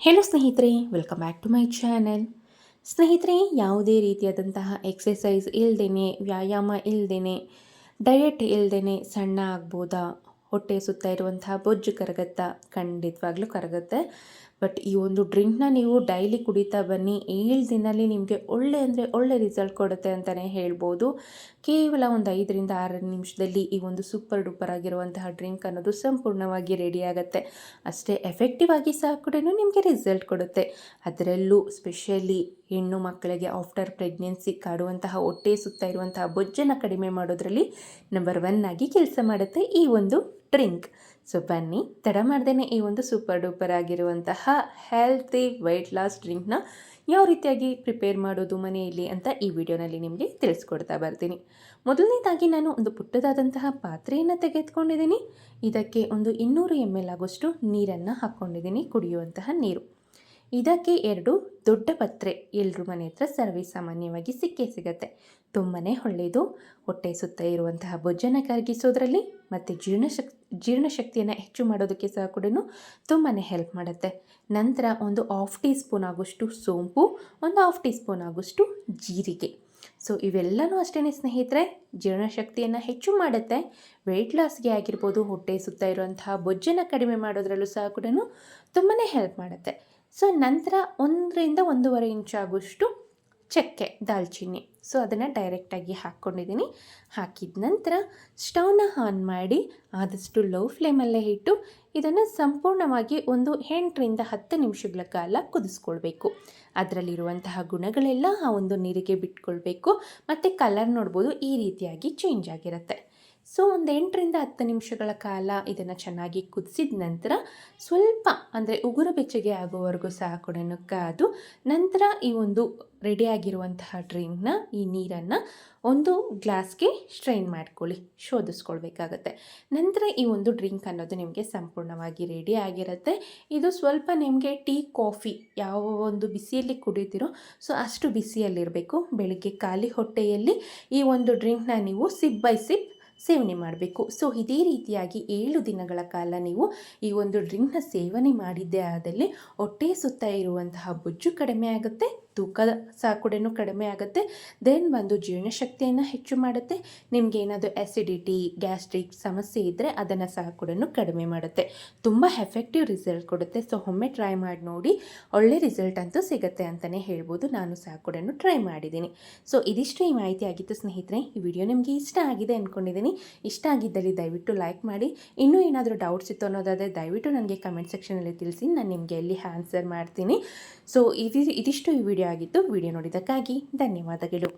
Hello ಸ್ನೇಹಿತರೆ, welcome back to my channel. ಸ್ನೇಹಿತರೆ, ಯಾವುದೇ ರೀತಿಯಾದಂತಹ ಎಕ್ಸಸೈಸ್ ಇಲ್ಲದೇ, ವ್ಯಾಯಾಮ ಇಲ್ಲದೇ, ಡಯಟ್ ಇಲ್ಲದೇ ಸಣ್ಣ ಆಗ್ಬೋದಾ? ಹೊಟ್ಟೆ ಸುತ್ತ ಇರುವಂತಹ ಬೊಜ್ಜು ಕರಗುತ್ತಾ? ಖಂಡಿತವಾಗ್ಲೂ ಕರಗುತ್ತೆ. ಬಟ್ ಈ ಒಂದು ಡ್ರಿಂಕ್ನ ನೀವು ಡೈಲಿ ಕುಡಿತಾ ಬನ್ನಿ, 7 ದಿನದಲ್ಲಿ ನಿಮಗೆ ಒಳ್ಳೆ ರಿಸಲ್ಟ್ ಕೊಡುತ್ತೆ ಅಂತಲೇ ಹೇಳ್ಬೋದು. ಕೇವಲ ಒಂದು 5ರಿಂದ 6 ನಿಮಿಷದಲ್ಲಿ ಈ ಒಂದು ಸೂಪರ್ ಡೂಪರ್ ಆಗಿರುವಂತಹ ಡ್ರಿಂಕ್ ಅನ್ನೋದು ಸಂಪೂರ್ಣವಾಗಿ ರೆಡಿ ಆಗುತ್ತೆ. ಅಷ್ಟೇ ಎಫೆಕ್ಟಿವ್ ಆಗಿ ಸಹ ಕೂಡ ನಿಮಗೆ ರಿಸಲ್ಟ್ ಕೊಡುತ್ತೆ. ಅದರಲ್ಲೂ ಸ್ಪೆಷಲಿ ಹೆಣ್ಣು ಮಕ್ಕಳಿಗೆ ಆಫ್ಟರ್ ಪ್ರೆಗ್ನೆನ್ಸಿ ಕಾಡುವಂತಹ ಹೊಟ್ಟೆ ಸುತ್ತ ಇರುವಂತಹ ಬೊಜ್ಜನ್ನು ಕಡಿಮೆ ಮಾಡೋದ್ರಲ್ಲಿ ನಂಬರ್ 1 ಆಗಿ ಕೆಲಸ ಮಾಡುತ್ತೆ ಈ ಒಂದು ಡ್ರಿಂಕ್. ಸೊ ಬನ್ನಿ, ತಡ ಮಾಡ್ದೇ ಈ ಒಂದು ಸೂಪರ್ ಡೂಪರ್ ಆಗಿರುವಂತಹ ಹೆಲ್ತಿ ವೆಯ್ಟ್ ಲಾಸ್ ಡ್ರಿಂಕ್ನ ಯಾವ ರೀತಿಯಾಗಿ ಪ್ರಿಪೇರ್ ಮಾಡೋದು ಮನೆಯಲ್ಲಿ ಅಂತ ಈ ವಿಡಿಯೋನಲ್ಲಿ ನಿಮಗೆ ತಿಳಿಸ್ಕೊಡ್ತಾ ಬರ್ತೀನಿ. ಮೊದಲನೇದಾಗಿ ನಾನು ಒಂದು ಪುಟ್ಟದಾದಂತಹ ಪಾತ್ರೆಯನ್ನು ತೆಗೆದುಕೊಂಡಿದ್ದೀನಿ. ಇದಕ್ಕೆ ಒಂದು 200 ml ಆಗುವಷ್ಟು ನೀರನ್ನು ಹಾಕ್ಕೊಂಡಿದ್ದೀನಿ, ಕುಡಿಯುವಂತಹ ನೀರು. ಇದಕ್ಕೆ 2 ದೊಡ್ಡ ಪತ್ರೆ ಎಲ್ಲರ ಮನೆ ಹತ್ರ ಸರ್ವೇ ಸಾಮಾನ್ಯವಾಗಿ ಸಿಗುತ್ತೆ. ತುಂಬಾ ಒಳ್ಳೆಯದು. ಹೊಟ್ಟೆ ಸುತ್ತ ಇರುವಂತಹ ಬೊಜ್ಜನ್ನು ಕರಗಿಸೋದ್ರಲ್ಲಿ ಮತ್ತು ಜೀರ್ಣಶಕ್ತಿಯನ್ನು ಹೆಚ್ಚು ಮಾಡೋದಕ್ಕೆ ಸಹ ಕೂಡ ತುಂಬಾ ಹೆಲ್ಪ್ ಮಾಡುತ್ತೆ. ನಂತರ ಒಂದು 1/2 ಟೀ ಸ್ಪೂನ್ ಆಗುವಷ್ಟು ಸೋಂಪು, ಒಂದು 1/2 ಟೀ ಸ್ಪೂನ್ ಆಗುವಷ್ಟು ಜೀರಿಗೆ. ಸೊ ಇವೆಲ್ಲನೂ ಅಷ್ಟೇ ಸ್ನೇಹಿತರೆ, ಜೀರ್ಣಶಕ್ತಿಯನ್ನು ಹೆಚ್ಚು ಮಾಡುತ್ತೆ. ವೆಯ್ಟ್ ಲಾಸ್ಗೆ ಆಗಿರ್ಬೋದು, ಹೊಟ್ಟೆ ಸುತ್ತ ಇರುವಂತಹ ಬೊಜ್ಜನ್ನು ಕಡಿಮೆ ಮಾಡೋದ್ರಲ್ಲೂ ಸಹ ಕೂಡ ತುಂಬಾ ಹೆಲ್ಪ್ ಮಾಡುತ್ತೆ. ಸೊ ನಂತರ 1ರಿಂದ 1.5 ಇಂಚ್ ಆಗುವಷ್ಟು ಚಕ್ಕೆ, ದಾಲ್ಚಿನ್ನಿ. ಸೊ ಅದನ್ನು ಡೈರೆಕ್ಟಾಗಿ ಹಾಕ್ಕೊಂಡಿದ್ದೀನಿ. ಹಾಕಿದ ನಂತರ ಸ್ಟವ್ನ ಆನ್ ಮಾಡಿ ಆದಷ್ಟು ಲೋ ಫ್ಲೇಮಲ್ಲೇ ಇಟ್ಟು ಇದನ್ನು ಸಂಪೂರ್ಣವಾಗಿ ಒಂದು 8ರಿಂದ 10 ನಿಮಿಷಗಳ ಕಾಲ ಕುದಿಸ್ಕೊಳ್ಬೇಕು. ಅದರಲ್ಲಿರುವಂತಹ ಗುಣಗಳೆಲ್ಲ ಆ ಒಂದು ನೀರಿಗೆ ಬಿಟ್ಕೊಳ್ಬೇಕು. ಮತ್ತು ಕಲರ್ ನೋಡ್ಬೋದು, ಈ ರೀತಿಯಾಗಿ ಚೇಂಜ್ ಆಗಿರುತ್ತೆ. ಸೊ ಒಂದು 8ರಿಂದ 10 ನಿಮಿಷಗಳ ಕಾಲ ಇದನ್ನು ಚೆನ್ನಾಗಿ ಕುದಿಸಿದ ನಂತರ ಸ್ವಲ್ಪ ಅಂದರೆ ಉಗುರು ಬೆಚ್ಚಗೆ ಆಗುವವರೆಗೂ ಸಹ ಕೂಡ ಕಾದು ನಂತರ ಈ ಒಂದು ರೆಡಿಯಾಗಿರುವಂತಹ ಡ್ರಿಂಕ್ನ, ಈ ನೀರನ್ನು ಒಂದು ಗ್ಲಾಸ್ಗೆ ಸ್ಟ್ರೈನ್ ಮಾಡ್ಕೊಳ್ಳಿ, ಶೋಧಿಸ್ಕೊಳ್ಬೇಕಾಗತ್ತೆ. ನಂತರ ಈ ಒಂದು ಡ್ರಿಂಕ್ ಅನ್ನೋದು ನಿಮಗೆ ಸಂಪೂರ್ಣವಾಗಿ ರೆಡಿ ಆಗಿರುತ್ತೆ. ಇದು ಸ್ವಲ್ಪ ನಿಮಗೆ ಟೀ, ಕಾಫಿ ಯಾವ ಒಂದು ಬಿಸಿಯಲ್ಲಿ ಕುಡಿತೀರೋ ಸೊ ಅಷ್ಟು ಬಿಸಿಯಲ್ಲಿರಬೇಕು. ಬೆಳಿಗ್ಗೆ ಖಾಲಿ ಹೊಟ್ಟೆಯಲ್ಲಿ ಈ ಒಂದು ಡ್ರಿಂಕ್ನ ನೀವು ಸಿಪ್ ಬೈ ಸಿಪ್ ಸೇವನೆ ಮಾಡಬೇಕು. ಸೊ ಇದೇ ರೀತಿಯಾಗಿ 7 ದಿನಗಳ ಕಾಲ ನೀವು ಈ ಒಂದು ಡ್ರಿಂಕ್ನ ಸೇವನೆ ಮಾಡಿದ್ದೇ ಆದಲ್ಲಿ ಹೊಟ್ಟೆ ಸುತ್ತ ಇರುವಂತಹ ಬೊಜ್ಜು ಕಡಿಮೆ ಆಗುತ್ತೆ, ತೂಕ ಸಹ ಕೂಡ ಕಡಿಮೆ ಆಗುತ್ತೆ. ದೆನ್ ಬಂದು ಜೀರ್ಣಶಕ್ತಿಯನ್ನು ಹೆಚ್ಚು ಮಾಡುತ್ತೆ. ನಿಮಗೆ ಏನಾದರೂ ಆ್ಯಸಿಡಿಟಿ, ಗ್ಯಾಸ್ಟ್ರಿಕ್ ಸಮಸ್ಯೆ ಇದ್ದರೆ ಅದನ್ನು ಸಹ ಕೂಡ ಕಡಿಮೆ ಮಾಡುತ್ತೆ. ತುಂಬ ಎಫೆಕ್ಟಿವ್ ರಿಸಲ್ಟ್ ಕೊಡುತ್ತೆ. ಸೊ ಒಮ್ಮೆ ಟ್ರೈ ಮಾಡಿ ನೋಡಿ, ಒಳ್ಳೆ ರಿಸಲ್ಟ್ ಅಂತೂ ಸಿಗುತ್ತೆ ಅಂತಲೇ ಹೇಳ್ಬೋದು. ನಾನು ಸಹ ಕೂಡ ಟ್ರೈ ಮಾಡಿದ್ದೀನಿ. ಸೊ ಇದಿಷ್ಟು ಈ ಮಾಹಿತಿ ಆಗಿತ್ತು ಸ್ನೇಹಿತರೆ. ಈ ವಿಡಿಯೋ ನಿಮಗೆ ಇಷ್ಟ ಆಗಿದೆ ಅಂದ್ಕೊಂಡಿದ್ದೀನಿ. ಇಷ್ಟ ಆಗಿದ್ದಲ್ಲಿ ದಯವಿಟ್ಟು ಲೈಕ್ ಮಾಡಿ. ಇನ್ನೂ ಏನಾದರೂ ಡೌಟ್ಸ್ ಇತ್ತು ಅನ್ನೋದಾದರೆ ದಯವಿಟ್ಟು ನನಗೆ ಕಮೆಂಟ್ ಸೆಕ್ಷನಲ್ಲಿ ತಿಳಿಸಿ, ನಾನು ನಿಮಗೆ ಅಲ್ಲಿ ಆನ್ಸರ್ ಮಾಡ್ತೀನಿ. ಸೊ ಇದಿಷ್ಟು ಈ ವಿಡಿಯೋ ಆಗಿತ್ತು. ವಿಡಿಯೋ ನೋಡಿದ್ದಕ್ಕಾಗಿ ಧನ್ಯವಾದಗಳು.